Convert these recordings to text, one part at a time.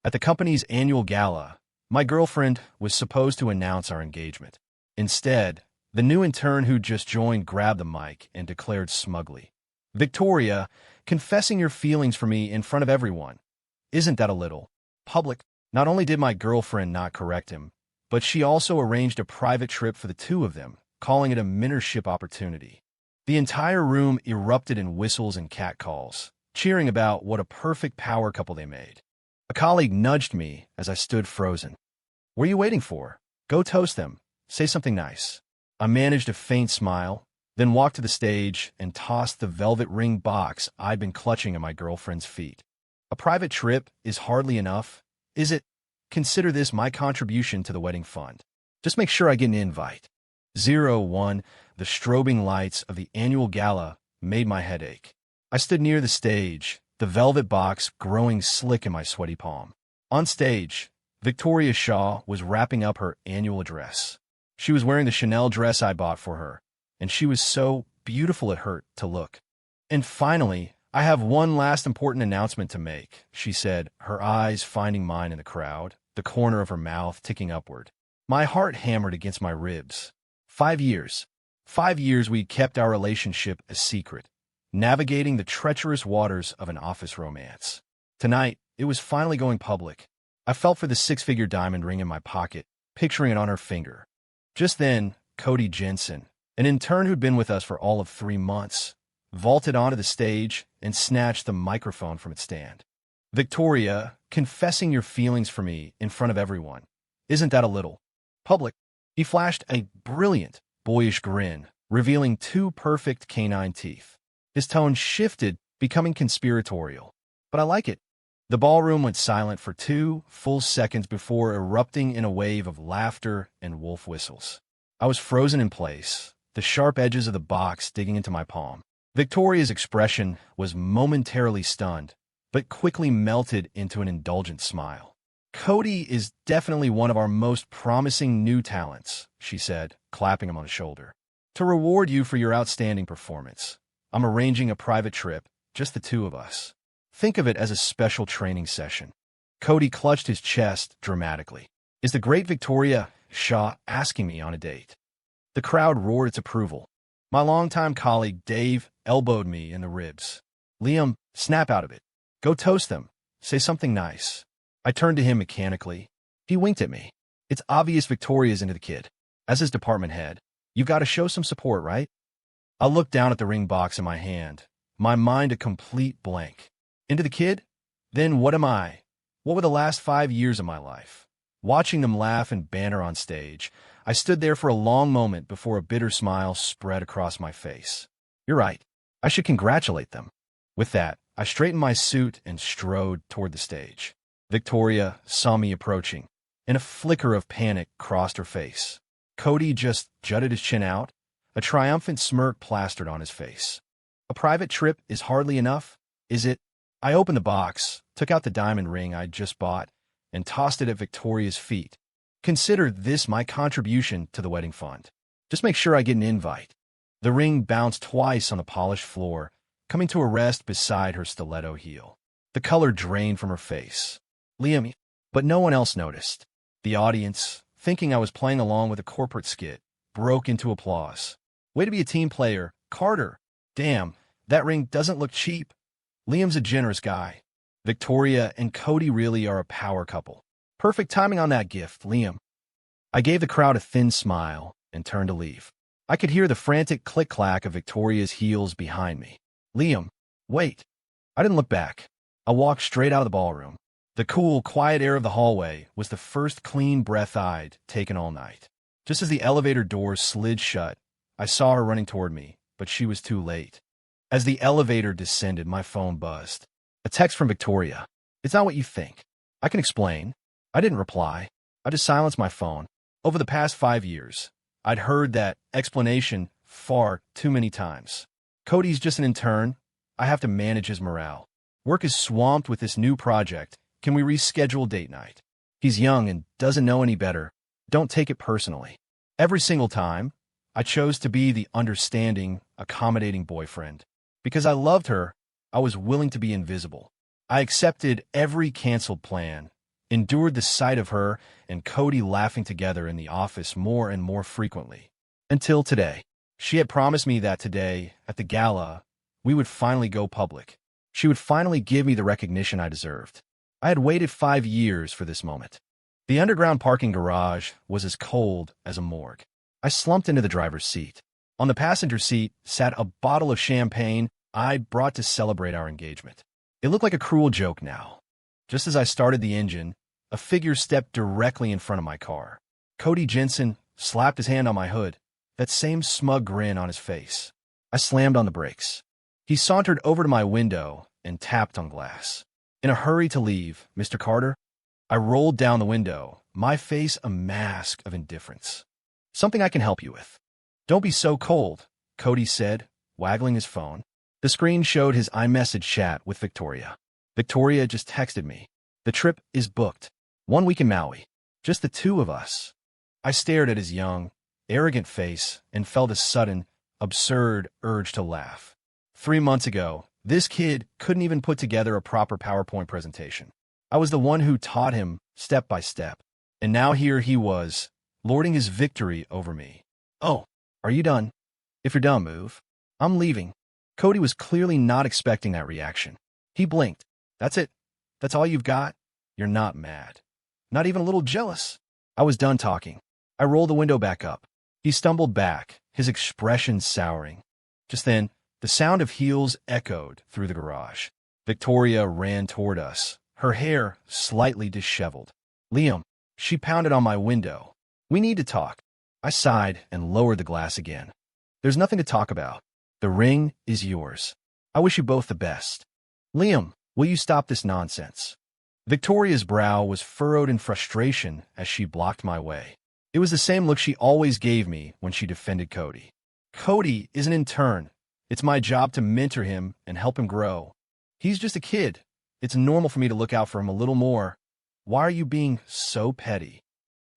At the company's annual gala, my girlfriend was supposed to announce our engagement. Instead, the new intern who just joined grabbed the mic and declared smugly, "Victoria, confessing your feelings for me in front of everyone. Isn't that a little public?" Not only did my girlfriend not correct him, but she also arranged a private trip for the two of them, calling it a mentorship opportunity. The entire room erupted in whistles and catcalls, cheering about what a perfect power couple they made. A colleague nudged me as I stood frozen. "What are you waiting for? Go toast them. Say something nice." I managed a faint smile, then walked to the stage and tossed the velvet ring box I'd been clutching at my girlfriend's feet. A private trip is hardly enough, is it? Consider this my contribution to the wedding fund. Just make sure I get an invite. 01. The strobing lights of the annual gala made my head ache. I stood near the stage, the velvet box growing slick in my sweaty palm. On stage, Victoria Shaw was wrapping up her annual address. She was wearing the Chanel dress I bought for her, and she was so beautiful it hurt to look. "And finally, I have one last important announcement to make," she said, her eyes finding mine in the crowd, the corner of her mouth ticking upward. My heart hammered against my ribs. 5 years. 5 years we kept our relationship a secret, navigating the treacherous waters of an office romance. Tonight, it was finally going public. I felt for the six-figure diamond ring in my pocket, picturing it on her finger. Just then, Cody Jensen, an intern who'd been with us for all of 3 months, vaulted onto the stage and snatched the microphone from its stand. "Victoria, confessing your feelings for me in front of everyone. Isn't that a little public?" He flashed a brilliant, boyish grin, revealing 2 perfect canine teeth. His tone shifted, becoming conspiratorial. "But I like it." The ballroom went silent for 2 full seconds before erupting in a wave of laughter and wolf whistles. I was frozen in place, the sharp edges of the box digging into my palm. Victoria's expression was momentarily stunned, but quickly melted into an indulgent smile. "Cody is definitely one of our most promising new talents," she said, clapping him on the shoulder. "To reward you for your outstanding performance, I'm arranging a private trip, just the 2 of us. Think of it as a special training session." Cody clutched his chest dramatically. "Is the great Victoria Shaw asking me on a date?" The crowd roared its approval. My longtime colleague Dave elbowed me in the ribs. "Liam, snap out of it. Go toast them. Say something nice." I turned to him mechanically. He winked at me. "It's obvious Victoria's into the kid. As his department head, you've got to show some support, right?" I looked down at the ring box in my hand, my mind a complete blank. Into the kid? Then what am I? What were the last 5 years of my life? Watching them laugh and banter on stage, I stood there for a long moment before a bitter smile spread across my face. "You're right. I should congratulate them." With that, I straightened my suit and strode toward the stage. Victoria saw me approaching, and a flicker of panic crossed her face. Cody just jutted his chin out, a triumphant smirk plastered on his face. "A private trip is hardly enough, is it?" I opened the box, took out the diamond ring I'd just bought, and tossed it at Victoria's feet. "Consider this my contribution to the wedding fund. Just make sure I get an invite." The ring bounced twice on the polished floor, coming to a rest beside her stiletto heel. The color drained from her face. "Liam," but no one else noticed. The audience, thinking I was playing along with a corporate skit, broke into applause. "Way to be a team player, Carter. Damn, that ring doesn't look cheap. Liam's a generous guy. Victoria and Cody really are a power couple. Perfect timing on that gift, Liam." I gave the crowd a thin smile and turned to leave. I could hear the frantic click-clack of Victoria's heels behind me. "Liam, wait." I didn't look back. I walked straight out of the ballroom. The cool, quiet air of the hallway was the first clean breath I'd taken all night. Just as the elevator doors slid shut, I saw her running toward me, but she was too late. As the elevator descended, my phone buzzed. A text from Victoria. "It's not what you think. I can explain." I didn't reply. I just silenced my phone. Over the past 5 years, I'd heard that explanation far too many times. Cody's just an intern. I have to manage his morale. Work is swamped with this new project. Can we reschedule date night? He's young and doesn't know any better. Don't take it personally. Every single time, I chose to be the understanding, accommodating boyfriend. Because I loved her, I was willing to be invisible. I accepted every canceled plan, endured the sight of her and Cody laughing together in the office more and more frequently. Until today. She had promised me that today, at the gala, we would finally go public. She would finally give me the recognition I deserved. I had waited 5 years for this moment. The underground parking garage was as cold as a morgue. I slumped into the driver's seat. On the passenger seat sat a bottle of champagne I'd brought to celebrate our engagement. It looked like a cruel joke now. Just as I started the engine, a figure stepped directly in front of my car. Cody Jensen slapped his hand on my hood, that same smug grin on his face. I slammed on the brakes. He sauntered over to my window and tapped on glass. In a hurry to leave, Mr. Carter? I rolled down the window, my face a mask of indifference. Something I can help you with. Don't be so cold, Cody said, waggling his phone. The screen showed his iMessage chat with Victoria. Victoria just texted me. The trip is booked. 1 week in Maui. Just the two of us. I stared at his young, arrogant face and felt a sudden, absurd urge to laugh. 3 months ago, this kid couldn't even put together a proper PowerPoint presentation. I was the one who taught him step by step. And now here he was, lording his victory over me. Oh, are you done? If you're done, move. I'm leaving. Cody was clearly not expecting that reaction. He blinked. That's it? That's all you've got? You're not mad. Not even a little jealous. I was done talking. I rolled the window back up. He stumbled back, his expression souring. Just then, the sound of heels echoed through the garage. Victoria ran toward us, her hair slightly disheveled. Liam, she pounded on my window. We need to talk. I sighed and lowered the glass again. There's nothing to talk about. The ring is yours. I wish you both the best. Liam, will you stop this nonsense? Victoria's brow was furrowed in frustration as she blocked my way. It was the same look she always gave me when she defended Cody. Cody is an intern. It's my job to mentor him and help him grow. He's just a kid. It's normal for me to look out for him a little more. Why are you being so petty?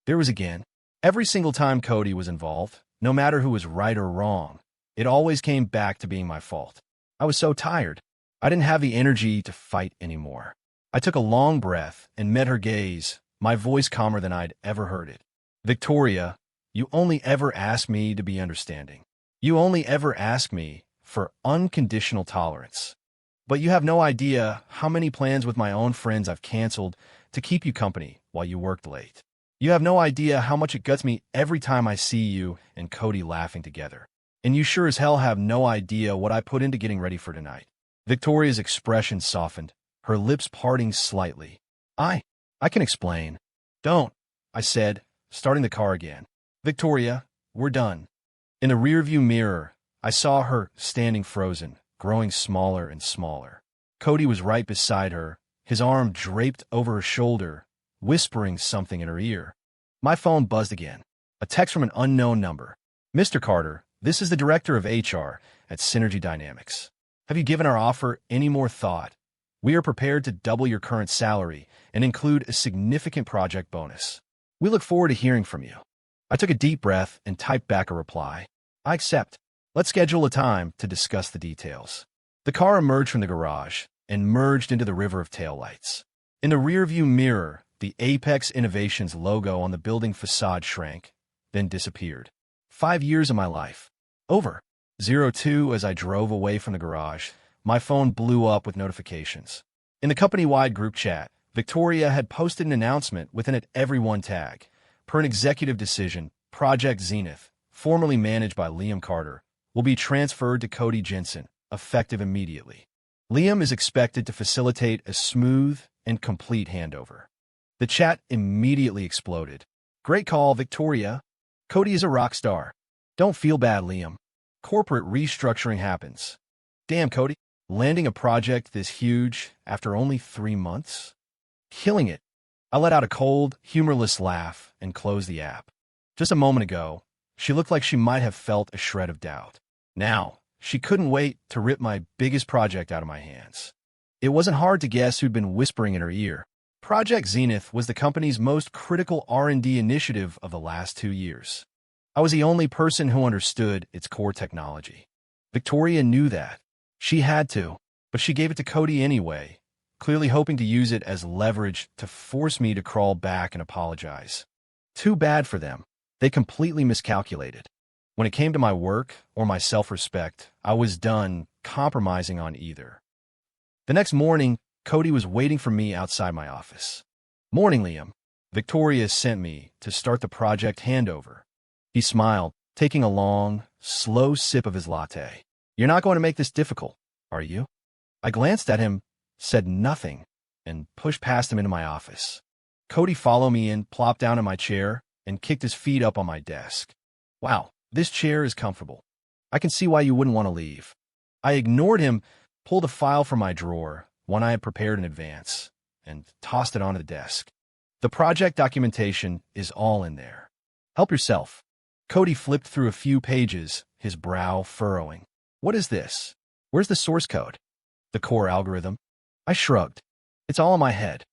There was again. Every single time Cody was involved, no matter who was right or wrong, it always came back to being my fault. I was so tired. I didn't have the energy to fight anymore. I took a long breath and met her gaze, my voice calmer than I'd ever heard it. Victoria, you only ever ask me to be understanding. You only ever ask me for unconditional tolerance. But you have no idea how many plans with my own friends I've canceled to keep you company while you worked late. You have no idea how much it guts me every time I see you and Cody laughing together. And you sure as hell have no idea what I put into getting ready for tonight. Victoria's expression softened, her lips parting slightly. I can explain. Don't, I said, starting the car again. Victoria, we're done. In the rearview mirror, I saw her standing frozen, growing smaller and smaller. Cody was right beside her, his arm draped over her shoulder, whispering something in her ear. My phone buzzed again. A text from an unknown number. Mr. Carter, this is the director of HR at Synergy Dynamics. Have you given our offer any more thought? We are prepared to double your current salary and include a significant project bonus. We look forward to hearing from you. I took a deep breath and typed back a reply. I accept. Let's schedule a time to discuss the details. The car emerged from the garage and merged into the river of taillights. In the rearview mirror, the Apex Innovations logo on the building facade shrank, then disappeared. 5 years of my life. Over. 02 as I drove away from the garage, my phone blew up with notifications. In the company-wide group chat, Victoria had posted an announcement with an @everyone tag. Per an executive decision, Project Zenith, formerly managed by Liam Carter, will be transferred to Cody Jensen, effective immediately. Liam is expected to facilitate a smooth and complete handover. The chat immediately exploded. Great call, Victoria. Cody is a rock star. Don't feel bad, Liam. Corporate restructuring happens. Damn, Cody. Landing a project this huge after only 3 months? Killing it. I let out a cold, humorless laugh and closed the app. Just a moment ago, she looked like she might have felt a shred of doubt. Now, she couldn't wait to rip my biggest project out of my hands. It wasn't hard to guess who'd been whispering in her ear. Project Zenith was the company's most critical R&D initiative of the last 2 years. I was the only person who understood its core technology. Victoria knew that. She had to, but she gave it to Cody anyway, clearly hoping to use it as leverage to force me to crawl back and apologize. Too bad for them. They completely miscalculated. When it came to my work or my self-respect, I was done compromising on either. The next morning, Cody was waiting for me outside my office. "Morning, Liam. Victoria sent me to start the project handover." He smiled, taking a long, slow sip of his latte. "You're not going to make this difficult, are you?" I glanced at him, said nothing, and pushed past him into my office. Cody followed me in, plopped down in my chair, and kicked his feet up on my desk. "Wow, this chair is comfortable. I can see why you wouldn't want to leave." I ignored him, pulled a file from my drawer, one I had prepared in advance, and tossed it onto the desk. "The project documentation is all in there. Help yourself." Cody flipped through a few pages, his brow furrowing. "What is this? Where's the source code? The core algorithm?" I shrugged. "It's all in my head."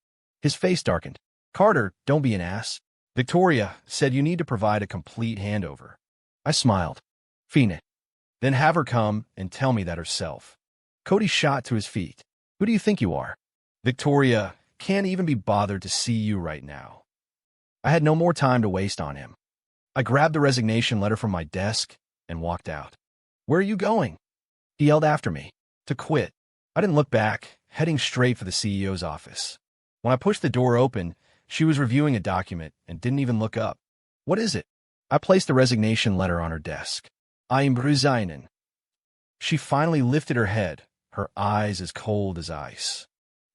His face darkened. "Carter, don't be an ass. Victoria said you need to provide a complete handover." I smiled. "Fine it. Then have her come and tell me that herself." Cody shot to his feet. "Who do you think you are? Victoria can't even be bothered to see you right now." I had no more time to waste on him. I grabbed the resignation letter from my desk and walked out. "Where are you going?" he yelled after me. "To quit." I didn't look back, heading straight for the CEO's office. When I pushed the door open, she was reviewing a document and didn't even look up. "What is it?" I placed the resignation letter on her desk. "I'm resigning." She finally lifted her head, her eyes as cold as ice.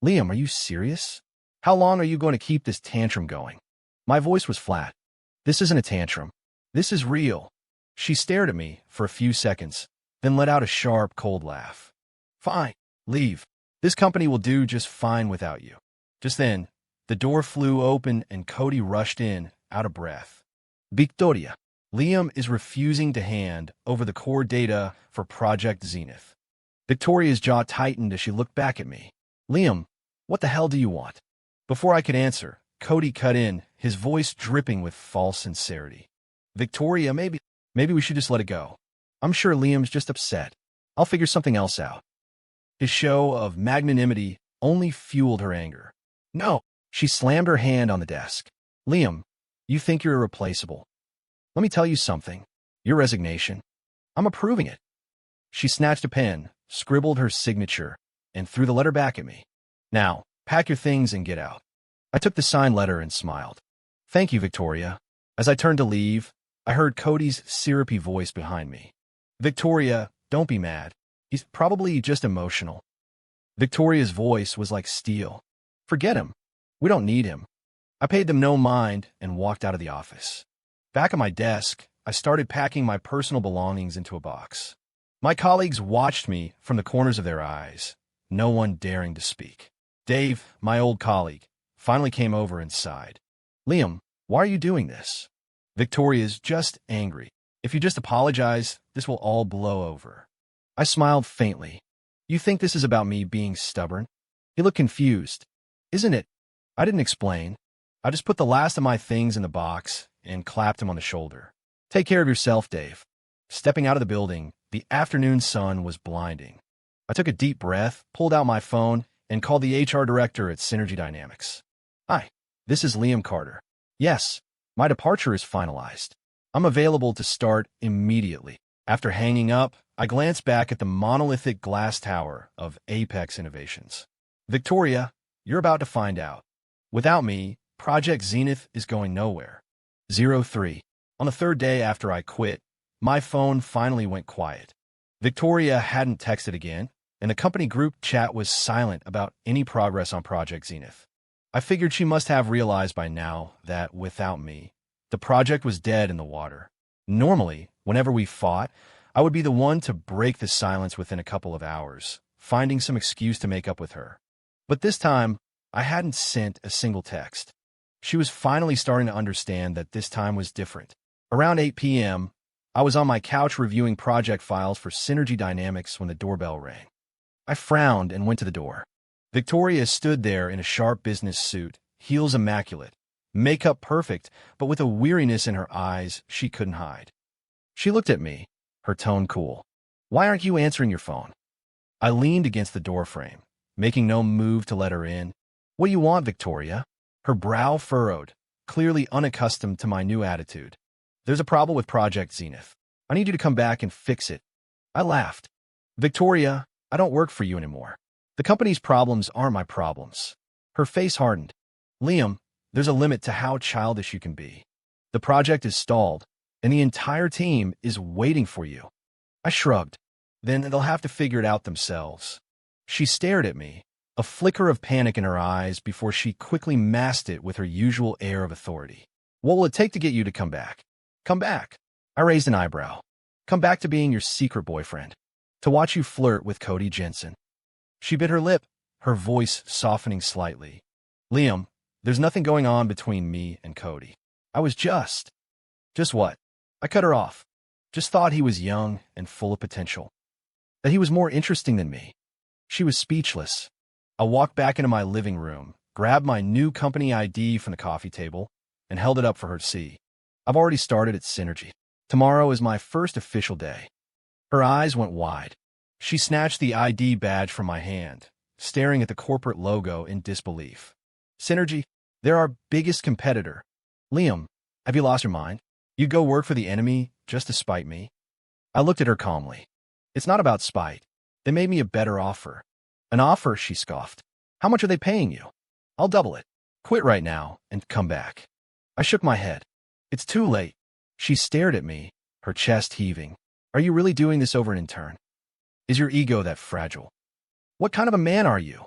"Liam, are you serious? How long are you going to keep this tantrum going?" My voice was flat. "This isn't a tantrum. This is real." She stared at me for a few seconds, then let out a sharp, cold laugh. "Fine, leave. This company will do just fine without you." Just then, the door flew open and Cody rushed in, out of breath. "Victoria, Liam is refusing to hand over the core data for Project Zenith." Victoria's jaw tightened as she looked back at me. "Liam, what the hell do you want?" Before I could answer, Cody cut in, his voice dripping with false sincerity. "Victoria, maybe we should just let it go. I'm sure Liam's just upset. I'll figure something else out." His show of magnanimity only fueled her anger. "No!" She slammed her hand on the desk. "Liam, you think you're irreplaceable. Let me tell you something. Your resignation, I'm approving it." She snatched a pen, scribbled her signature, and threw the letter back at me. "Now, pack your things and get out." I took the signed letter and smiled. "Thank you, Victoria." As I turned to leave, I heard Cody's syrupy voice behind me. "Victoria, don't be mad. He's probably just emotional." Victoria's voice was like steel. "Forget him. We don't need him." I paid them no mind and walked out of the office. Back at my desk, I started packing my personal belongings into a box. My colleagues watched me from the corners of their eyes, no one daring to speak. Dave, my old colleague, finally came over and sighed. "Liam, why are you doing this?" "Victoria's just angry. If you just apologize, this will all blow over." I smiled faintly. "You think this is about me being stubborn?" He looked confused. "Isn't it?" I didn't explain. I just put the last of my things in the box and clapped him on the shoulder. "Take care of yourself, Dave." Stepping out of the building, the afternoon sun was blinding. I took a deep breath, pulled out my phone, and called the HR director at Synergy Dynamics. "Hi, this is Liam Carter. Yes, my departure is finalized. I'm available to start immediately." After hanging up, I glanced back at the monolithic glass tower of Apex Innovations. "Victoria, you're about to find out. Without me, Project Zenith is going nowhere." 03. On the third day after I quit, my phone finally went quiet. Victoria hadn't texted again, and the company group chat was silent about any progress on Project Zenith. I figured she must have realized by now that, without me, the project was dead in the water. Normally, whenever we fought, I would be the one to break the silence within a couple of hours, finding some excuse to make up with her. But this time, I hadn't sent a single text. She was finally starting to understand that this time was different. Around 8 p.m., I was on my couch reviewing project files for Synergy Dynamics when the doorbell rang. I frowned and went to the door. Victoria stood there in a sharp business suit, heels immaculate, makeup perfect, but with a weariness in her eyes she couldn't hide. She looked at me, her tone cool. "Why aren't you answering your phone?" I leaned against the doorframe, making no move to let her in. What do you want, Victoria? Her brow furrowed, clearly unaccustomed to my new attitude. There's a problem with Project Zenith. I need you to come back and fix it. I laughed. Victoria, I don't work for you anymore. The company's problems aren't my problems. Her face hardened. Liam, there's a limit to how childish you can be. The project is stalled, and the entire team is waiting for you. I shrugged. Then they'll have to figure it out themselves. She stared at me, a flicker of panic in her eyes before she quickly masked it with her usual air of authority. What will it take to get you to come back? Come back. I raised an eyebrow. Come back to being your secret boyfriend. To watch you flirt with Cody Jensen. She bit her lip, her voice softening slightly. Liam, there's nothing going on between me and Cody. I was just what? I cut her off. Just thought he was young and full of potential. That he was more interesting than me. She was speechless. I walked back into my living room, grabbed my new company ID from the coffee table, and held it up for her to see. I've already started at Synergy. Tomorrow is my first official day. Her eyes went wide. She snatched the ID badge from my hand, staring at the corporate logo in disbelief. Synergy, they're our biggest competitor. Liam, have you lost your mind? You'd go work for the enemy just to spite me? I looked at her calmly. It's not about spite. They made me a better offer. An offer, she scoffed. How much are they paying you? I'll double it. Quit right now and come back. I shook my head. It's too late. She stared at me, her chest heaving. Are you really doing this over an intern? Is your ego that fragile? What kind of a man are you?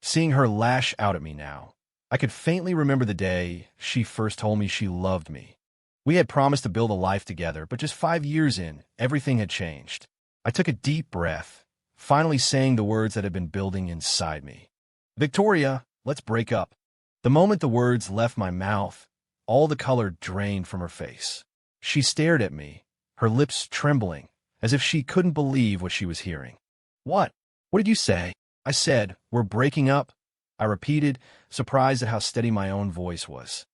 Seeing her lash out at me now, I could faintly remember the day she first told me she loved me. We had promised to build a life together, but just 5 years in, everything had changed. I took a deep breath, finally saying the words that had been building inside me. Victoria, let's break up. The moment the words left my mouth, all the color drained from her face. She stared at me, her lips trembling, as if she couldn't believe what she was hearing. What? What did you say? I said, we're breaking up. I repeated, surprised at how steady my own voice was.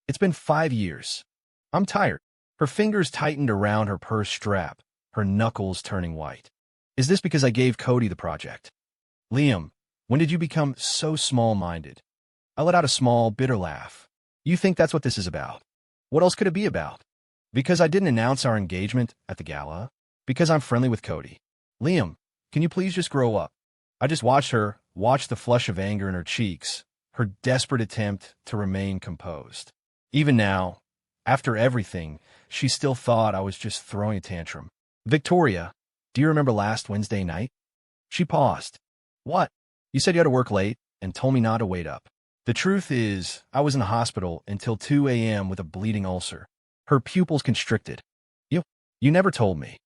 It's been 5 years. I'm tired. Her fingers tightened around her purse strap, her knuckles turning white. Is this because I gave Cody the project? Liam, when did you become so small-minded? I let out a small, bitter laugh. You think that's what this is about? What else could it be about? Because I didn't announce our engagement at the gala? Because I'm friendly with Cody? Liam, can you please just grow up? I just watched her, watched the flush of anger in her cheeks, her desperate attempt to remain composed. Even now, after everything, she still thought I was just throwing a tantrum. Victoria, do you remember last Wednesday night? She paused. What? You said you had to work late and told me not to wait up. The truth is, I was in the hospital until 2 a.m. with a bleeding ulcer. Her pupils constricted. You never told me.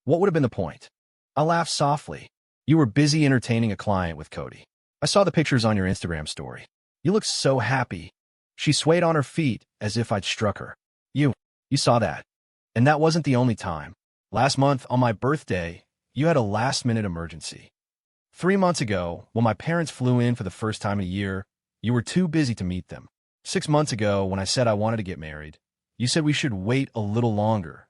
What would have been the point? I laughed softly. You were busy entertaining a client with Cody. I saw the pictures on your Instagram story. You looked so happy. She swayed on her feet as if I'd struck her. You saw that. And that wasn't the only time. Last month, on my birthday, you had a last-minute emergency. 3 months ago, when my parents flew in for the first time in a year, you were too busy to meet them. 6 months ago, when I said I wanted to get married, you said we should wait a little longer.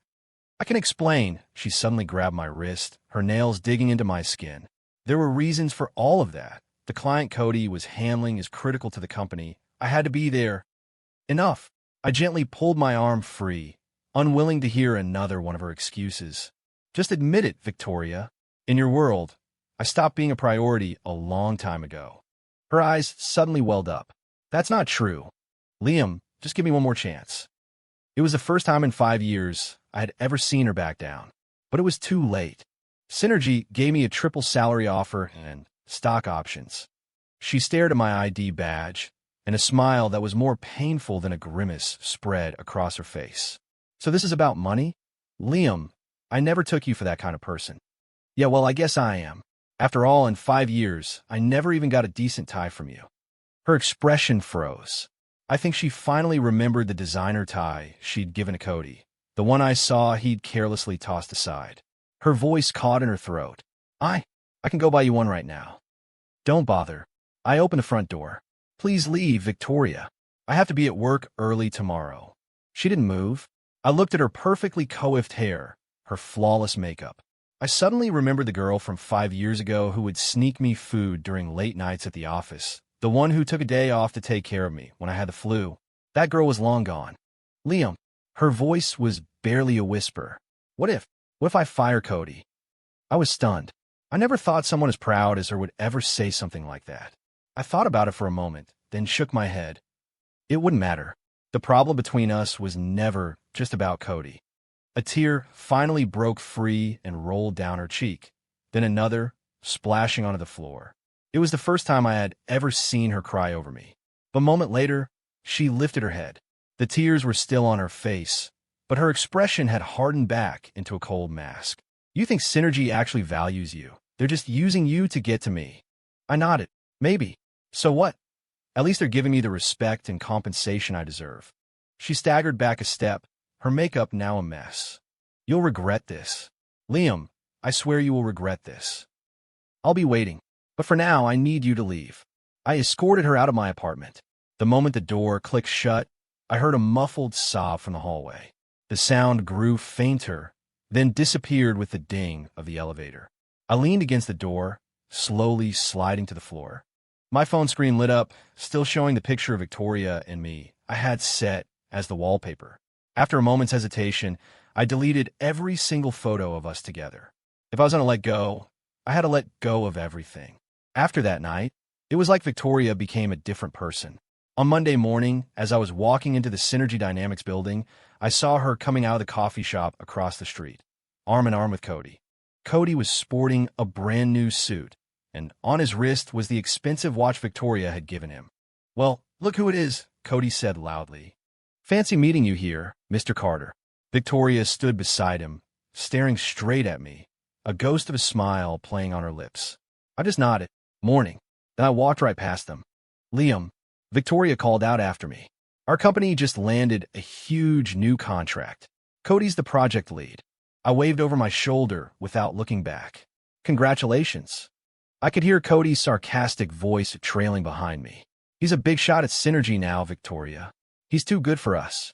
I can explain. She suddenly grabbed my wrist, her nails digging into my skin. There were reasons for all of that. The client Cody was handling is critical to the company. I had to be there. Enough. I gently pulled my arm free, unwilling to hear another one of her excuses. Just admit it, Victoria. In your world, I stopped being a priority a long time ago. Her eyes suddenly welled up. That's not true. Liam, just give me one more chance. It was the first time in 5 years I had ever seen her back down. But it was too late. Synergy gave me a triple salary offer and stock options. She stared at my ID badge, and a smile that was more painful than a grimace spread across her face. So this is about money? Liam, I never took you for that kind of person. Yeah, well, I guess I am. After all, in 5 years, I never even got a decent tie from you. Her expression froze. I think she finally remembered the designer tie she'd given to Cody, the one I saw he'd carelessly tossed aside. Her voice caught in her throat. I can go buy you one right now. Don't bother. I opened the front door. Please leave, Victoria. I have to be at work early tomorrow. She didn't move. I looked at her perfectly coiffed hair, her flawless makeup. I suddenly remembered the girl from 5 years ago who would sneak me food during late nights at the office. The one who took a day off to take care of me when I had the flu. That girl was long gone. Liam. Her voice was barely a whisper. What if I fire Cody? I was stunned. I never thought someone as proud as her would ever say something like that. I thought about it for a moment, then shook my head. It wouldn't matter. The problem between us was never just about Cody. A tear finally broke free and rolled down her cheek, then another, splashing onto the floor. It was the first time I had ever seen her cry over me. But a moment later, she lifted her head. The tears were still on her face, but her expression had hardened back into a cold mask. You think Synergy actually values you? They're just using you to get to me. I nodded. Maybe. So what? At least they're giving me the respect and compensation I deserve. She staggered back a step, her makeup now a mess. You'll regret this. Liam, I swear you will regret this. I'll be waiting, but for now I need you to leave. I escorted her out of my apartment. The moment the door clicked shut, I heard a muffled sob from the hallway. The sound grew fainter, then disappeared with the ding of the elevator. I leaned against the door, slowly sliding to the floor. My phone screen lit up, still showing the picture of Victoria and me I had set as the wallpaper. After a moment's hesitation, I deleted every single photo of us together. If I was going to let go, I had to let go of everything. After that night, it was like Victoria became a different person. On Monday morning, as I was walking into the Synergy Dynamics building, I saw her coming out of the coffee shop across the street, arm in arm with Cody. Cody was sporting a brand new suit, and on his wrist was the expensive watch Victoria had given him. Well, look who it is, Cody said loudly. Fancy meeting you here, Mr. Carter. Victoria stood beside him, staring straight at me, a ghost of a smile playing on her lips. I just nodded. Morning. Then I walked right past them. Liam, Victoria called out after me. Our company just landed a huge new contract. Cody's the project lead. I waved over my shoulder without looking back. Congratulations. I could hear Cody's sarcastic voice trailing behind me. He's a big shot at Synergy now, Victoria. He's too good for us.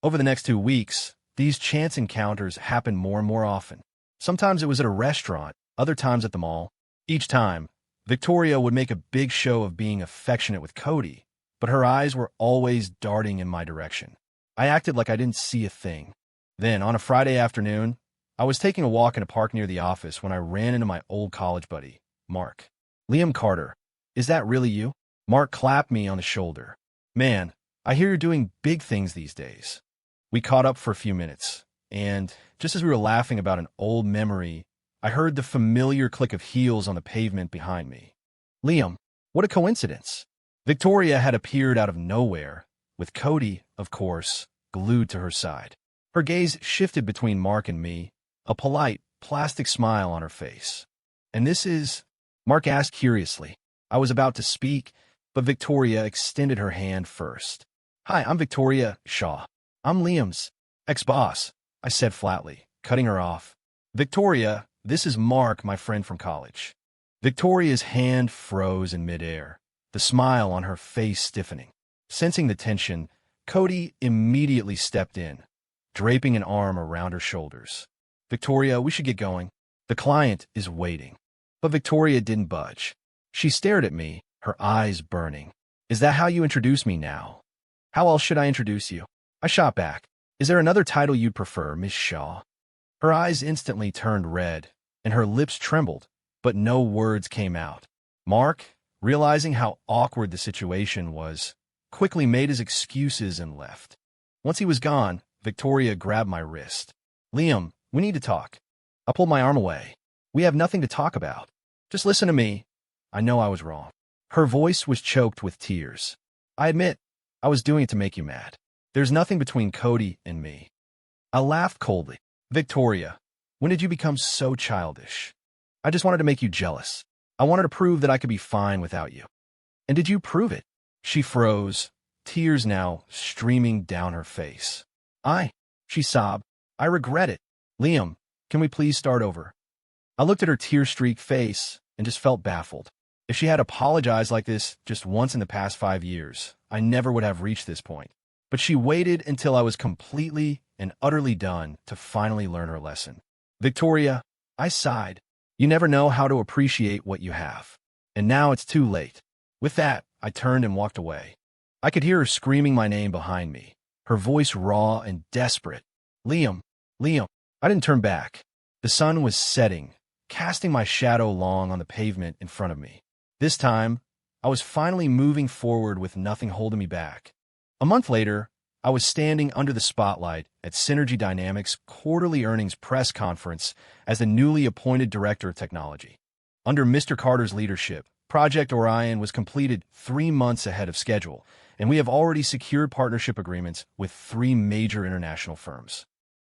Over the next 2 weeks, these chance encounters happened more and more often. Sometimes it was at a restaurant, other times at the mall. Each time, Victoria would make a big show of being affectionate with Cody, but her eyes were always darting in my direction. I acted like I didn't see a thing. Then, on a Friday afternoon, I was taking a walk in a park near the office when I ran into my old college buddy, Mark. Liam Carter, is that really you? Mark clapped me on the shoulder. Man, I hear you're doing big things these days. We caught up for a few minutes, and just as we were laughing about an old memory, I heard the familiar click of heels on the pavement behind me. Liam, what a coincidence. Victoria had appeared out of nowhere, with Cody, of course, glued to her side. Her gaze shifted between Mark and me, a polite, plastic smile on her face. And this is? Mark asked curiously. I was about to speak, but Victoria extended her hand first. Hi, I'm Victoria Shaw. I'm Liam's ex-boss, I said flatly, cutting her off. Victoria, this is Mark, my friend from college. Victoria's hand froze in midair, the smile on her face stiffening. Sensing the tension, Cody immediately stepped in, draping an arm around her shoulders. Victoria, we should get going. The client is waiting. But Victoria didn't budge. She stared at me, her eyes burning. Is that how you introduce me now? How else should I introduce you? I shot back. Is there another title you'd prefer, Miss Shaw? Her eyes instantly turned red, and her lips trembled, but no words came out. Mark, realizing how awkward the situation was, quickly made his excuses and left. Once he was gone, Victoria grabbed my wrist. Liam, we need to talk. I pulled my arm away. We have nothing to talk about. Just listen to me. I know I was wrong. Her voice was choked with tears. I admit, I was doing it to make you mad. There's nothing between Cody and me. I laughed coldly. Victoria, when did you become so childish? I just wanted to make you jealous. I wanted to prove that I could be fine without you. And did you prove it? She froze, tears now streaming down her face. She sobbed. I regret it. Liam, can we please start over? I looked at her tear-streaked face and just felt baffled. If she had apologized like this just once in the past 5 years, I never would have reached this point. But she waited until I was completely and utterly done to finally learn her lesson. Victoria, I sighed. You never know how to appreciate what you have. And now it's too late. With that, I turned and walked away. I could hear her screaming my name behind me, her voice raw and desperate. Liam, Liam. I didn't turn back. The sun was setting, casting my shadow long on the pavement in front of me. This time, I was finally moving forward with nothing holding me back. A month later, I was standing under the spotlight at Synergy Dynamics' quarterly earnings press conference as the newly appointed Director of Technology. Under Mr. Carter's leadership, Project Orion was completed 3 months ahead of schedule, and we have already secured partnership agreements with 3 major international firms.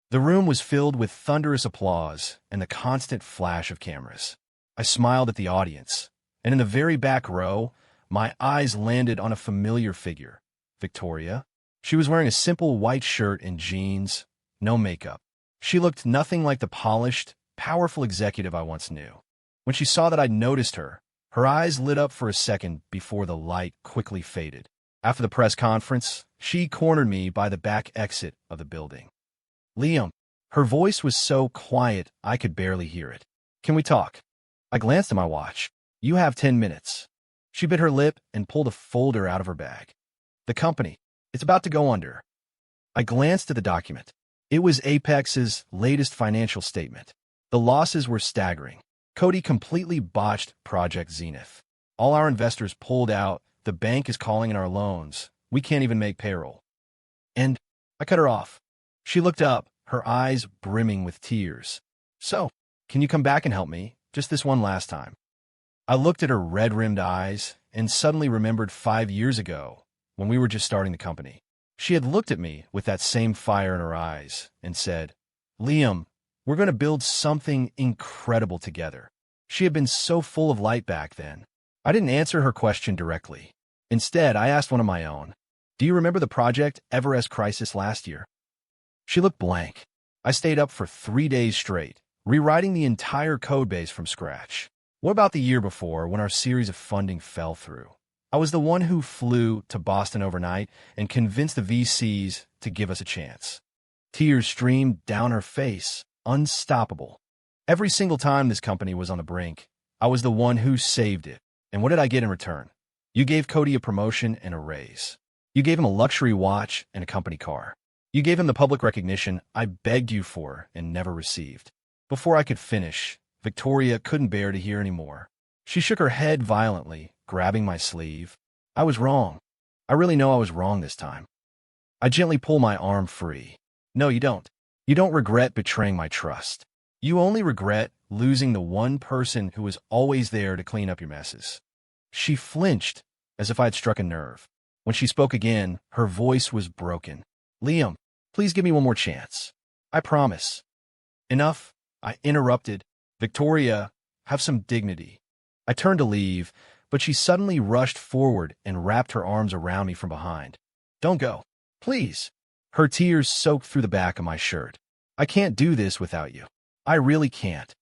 The room was filled with thunderous applause and the constant flash of cameras. I smiled at the audience, and in the very back row, my eyes landed on a familiar figure, Victoria. She was wearing a simple white shirt and jeans, no makeup. She looked nothing like the polished, powerful executive I once knew. When she saw that I'd noticed her, her eyes lit up for a second before the light quickly faded. After the press conference, she cornered me by the back exit of the building. Liam. Her voice was so quiet I could barely hear it. Can we talk? I glanced at my watch. You have 10 minutes. She bit her lip and pulled a folder out of her bag. The company. It's about to go under. I glanced at the document. It was Apex's latest financial statement. The losses were staggering. Cody completely botched Project Zenith. All our investors pulled out. The bank is calling in our loans. We can't even make payroll. And I cut her off. She looked up, her eyes brimming with tears. So, can you come back and help me? Just this one last time. I looked at her red-rimmed eyes and suddenly remembered 5 years ago when we were just starting the company. She had looked at me with that same fire in her eyes and said, Liam, we're going to build something incredible together. She had been so full of light back then. I didn't answer her question directly. Instead, I asked one of my own. Do you remember the Project Everest crisis last year? She looked blank. I stayed up for 3 days straight, rewriting the entire code base from scratch. What about the year before, when our series of funding fell through? I was the one who flew to Boston overnight and convinced the VCs to give us a chance. Tears streamed down her face, unstoppable. Every single time this company was on the brink, I was the one who saved it. And what did I get in return? You gave Cody a promotion and a raise. You gave him a luxury watch and a company car. You gave him the public recognition I begged you for and never received. Before I could finish, Victoria couldn't bear to hear anymore. She shook her head violently, grabbing my sleeve. I was wrong. I really know I was wrong this time. I gently pull my arm free. No, you don't. You don't regret betraying my trust. You only regret losing the one person who was always there to clean up your messes. She flinched, as if I had struck a nerve. When she spoke again, her voice was broken. Liam, please give me one more chance. I promise. Enough, I interrupted. Victoria, have some dignity. I turned to leave, but she suddenly rushed forward and wrapped her arms around me from behind. Don't go. Please. Her tears soaked through the back of my shirt. I can't do this without you. I really can't.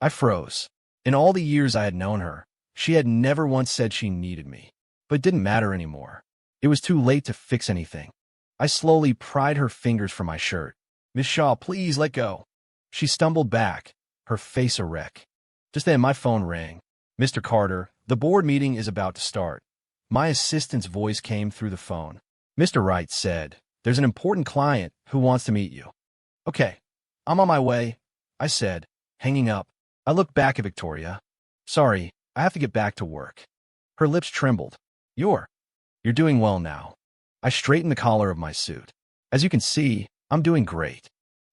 I froze. In all the years I had known her, she had never once said she needed me. But it didn't matter anymore. It was too late to fix anything. I slowly pried her fingers from my shirt. Miss Shaw, please let go. She stumbled back, her face a wreck. Just then my phone rang. Mr. Carter, the board meeting is about to start. My assistant's voice came through the phone. Mr. Wright said, there's an important client who wants to meet you. Okay, I'm on my way, I said, hanging up. I looked back at Victoria. Sorry, I have to get back to work. Her lips trembled. You're doing well now. I straightened the collar of my suit. As you can see, I'm doing great.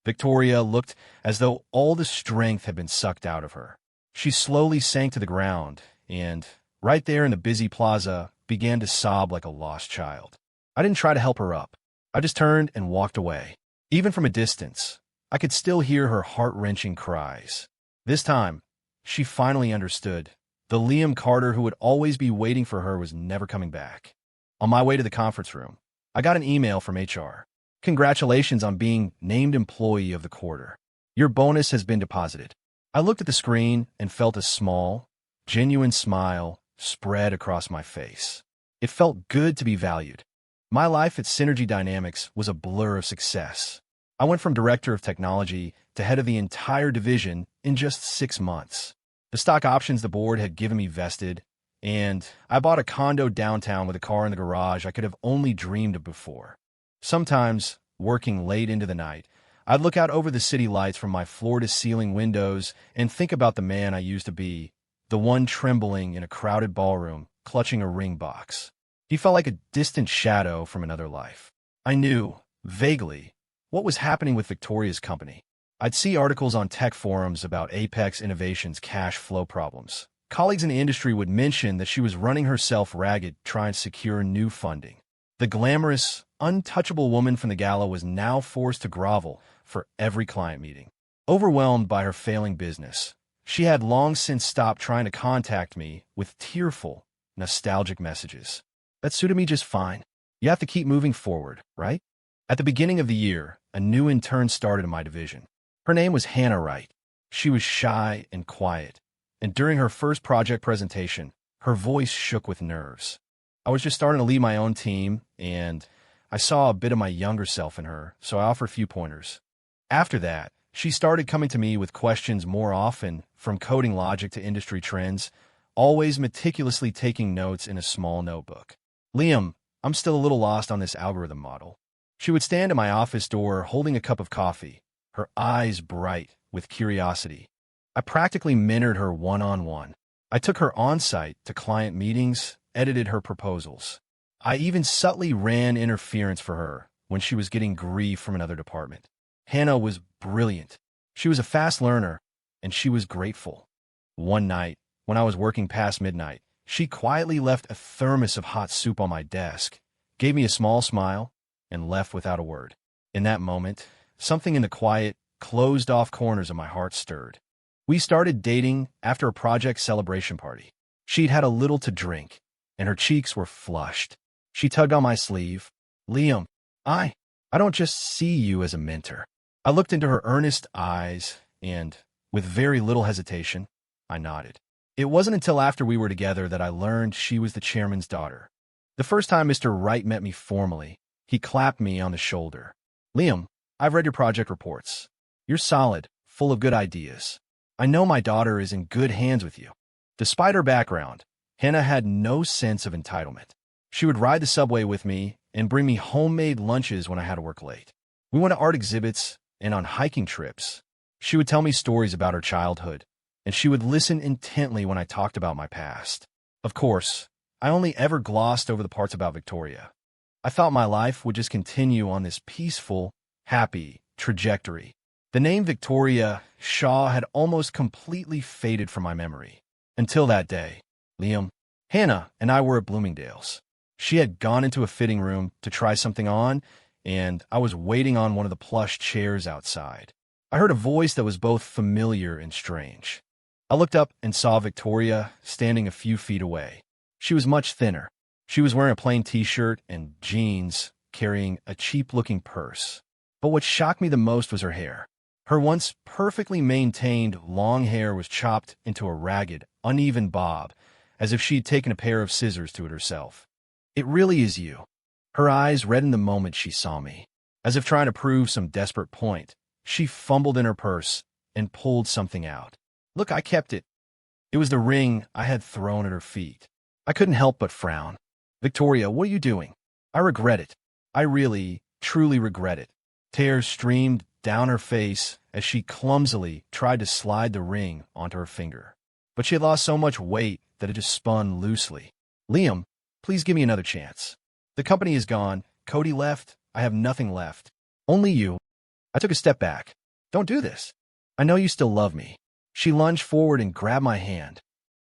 Victoria looked as though all the strength had been sucked out of her. She slowly sank to the ground and, right there in the busy plaza, began to sob like a lost child. I didn't try to help her up. I just turned and walked away. Even from a distance, I could still hear her heart-wrenching cries. This time, she finally understood. The Liam Carter who would always be waiting for her was never coming back. On my way to the conference room, I got an email from HR. Congratulations on being named Employee of the Quarter. Your bonus has been deposited. I looked at the screen and felt a small, genuine smile spread across my face. It felt good to be valued. My life at Synergy Dynamics was a blur of success. I went from Director of Technology to head of the entire division in just 6 months. The stock options the board had given me vested, and I bought a condo downtown with a car in the garage I could have only dreamed of before. Sometimes, working late into the night, I'd look out over the city lights from my floor-to-ceiling windows and think about the man I used to be, the one trembling in a crowded ballroom, clutching a ring box. He felt like a distant shadow from another life. I knew, vaguely, what was happening with Victoria's company. I'd see articles on tech forums about Apex Innovation's cash flow problems. Colleagues in the industry would mention that she was running herself ragged trying to secure new funding. The glamorous, untouchable woman from the gala was now forced to grovel for every client meeting. Overwhelmed by her failing business, she had long since stopped trying to contact me with tearful, nostalgic messages. That suited me just fine. You have to keep moving forward, right? At the beginning of the year, a new intern started in my division. Her name was Hannah Wright. She was shy and quiet, and during her first project presentation, her voice shook with nerves. I was just starting to lead my own team, and I saw a bit of my younger self in her, so I offered a few pointers. After that, she started coming to me with questions more often, from coding logic to industry trends, always meticulously taking notes in a small notebook. Liam, I'm still a little lost on this algorithm model. She would stand at my office door holding a cup of coffee, her eyes bright with curiosity. I practically mentored her one-on-one. I took her on-site to client meetings, edited her proposals. I even subtly ran interference for her when she was getting grief from another department. Hannah was brilliant. She was a fast learner, and she was grateful. One night, when I was working past midnight, she quietly left a thermos of hot soup on my desk, gave me a small smile, and left without a word. In that moment, something in the quiet, closed-off corners of my heart stirred. We started dating after a project celebration party. She'd had a little to drink, and her cheeks were flushed. She tugged on my sleeve. Liam, I don't just see you as a mentor. I looked into her earnest eyes, and, with very little hesitation, I nodded. It wasn't until after we were together that I learned she was the chairman's daughter. The first time Mr. Wright met me formally, he clapped me on the shoulder. Liam, I've read your project reports. You're solid, full of good ideas. I know my daughter is in good hands with you. Despite her background, Hannah had no sense of entitlement. She would ride the subway with me and bring me homemade lunches when I had to work late. We went to art exhibits and on hiking trips. She would tell me stories about her childhood, and she would listen intently when I talked about my past. Of course, I only ever glossed over the parts about Victoria. I thought my life would just continue on this peaceful, happy trajectory. The name Victoria Shaw had almost completely faded from my memory. Until that day, Liam, Hannah and I were at Bloomingdale's. She had gone into a fitting room to try something on, and I was waiting on one of the plush chairs outside. I heard a voice that was both familiar and strange. I looked up and saw Victoria standing a few feet away. She was much thinner. She was wearing a plain t-shirt and jeans, carrying a cheap-looking purse. But what shocked me the most was her hair. Her once perfectly maintained long hair was chopped into a ragged, uneven bob, as if she'd taken a pair of scissors to it herself. It really is you. Her eyes reddened the moment she saw me. As if trying to prove some desperate point, she fumbled in her purse and pulled something out. Look, I kept it. It was the ring I had thrown at her feet. I couldn't help but frown. Victoria, what are you doing? I regret it. I really, truly regret it. Tears streamed down her face as she clumsily tried to slide the ring onto her finger. But she had lost so much weight that it just spun loosely. Liam, please give me another chance. The company is gone. Cody left. I have nothing left. Only you. I took a step back. Don't do this. I know you still love me. She lunged forward and grabbed my hand.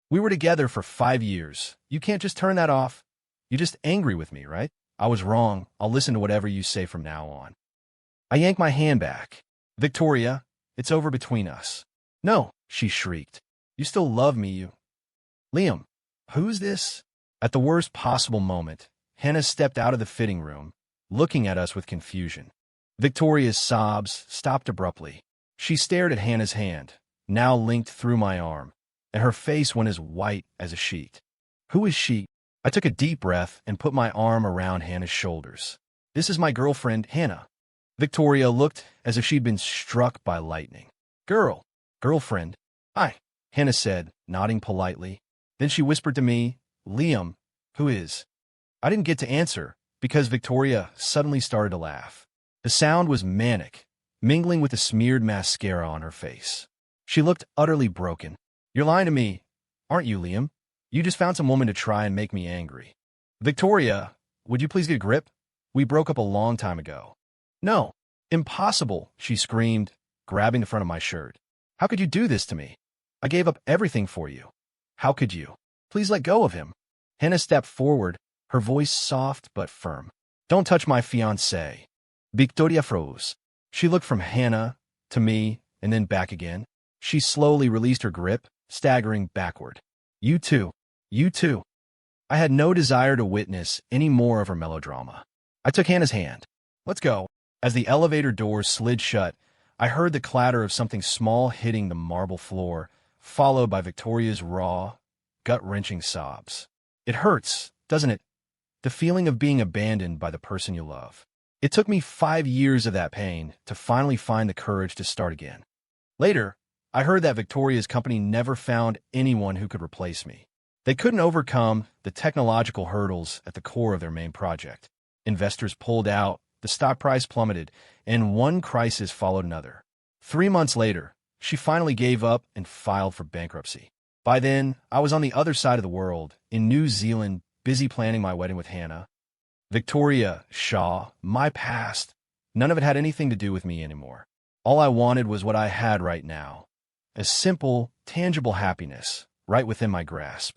We were together for 5 years. You can't just turn that off. You're just angry with me, right? I was wrong. I'll listen to whatever you say from now on. I yanked my hand back. Victoria, it's over between us. No, she shrieked. You still love me, you. Liam, who's this? At the worst possible moment, Hannah stepped out of the fitting room, looking at us with confusion. Victoria's sobs stopped abruptly. She stared at Hannah's hand, now linked through my arm, and her face went as white as a sheet. Who is she? I took a deep breath and put my arm around Hannah's shoulders. This is my girlfriend, Hannah. Victoria looked as if she'd been struck by lightning. Girlfriend. Hi, Hannah said, nodding politely. Then she whispered to me, Liam, who is? I didn't get to answer, because Victoria suddenly started to laugh. The sound was manic, mingling with the smeared mascara on her face. She looked utterly broken. You're lying to me, aren't you, Liam? You just found some woman to try and make me angry. Victoria, would you please get a grip? We broke up a long time ago. No, impossible, she screamed, grabbing the front of my shirt. How could you do this to me? I gave up everything for you. How could you? Please let go of him. Hannah stepped forward, her voice soft but firm. Don't touch my fiancé. Victoria froze. She looked from Hannah to me and then back again. She slowly released her grip, staggering backward. You too. You too. I had no desire to witness any more of her melodrama. I took Hannah's hand. Let's go. As the elevator doors slid shut, I heard the clatter of something small hitting the marble floor, followed by Victoria's raw, gut-wrenching sobs. It hurts, doesn't it? The feeling of being abandoned by the person you love. It took me 5 years of that pain to finally find the courage to start again. Later, I heard that Victoria's company never found anyone who could replace me. They couldn't overcome the technological hurdles at the core of their main project. Investors pulled out, the stock price plummeted, and one crisis followed another. 3 months later, she finally gave up and filed for bankruptcy. By then, I was on the other side of the world, in New Zealand, busy planning my wedding with Hannah. Victoria, Shaw, my past, none of it had anything to do with me anymore. All I wanted was what I had right now. A simple, tangible happiness, right within my grasp.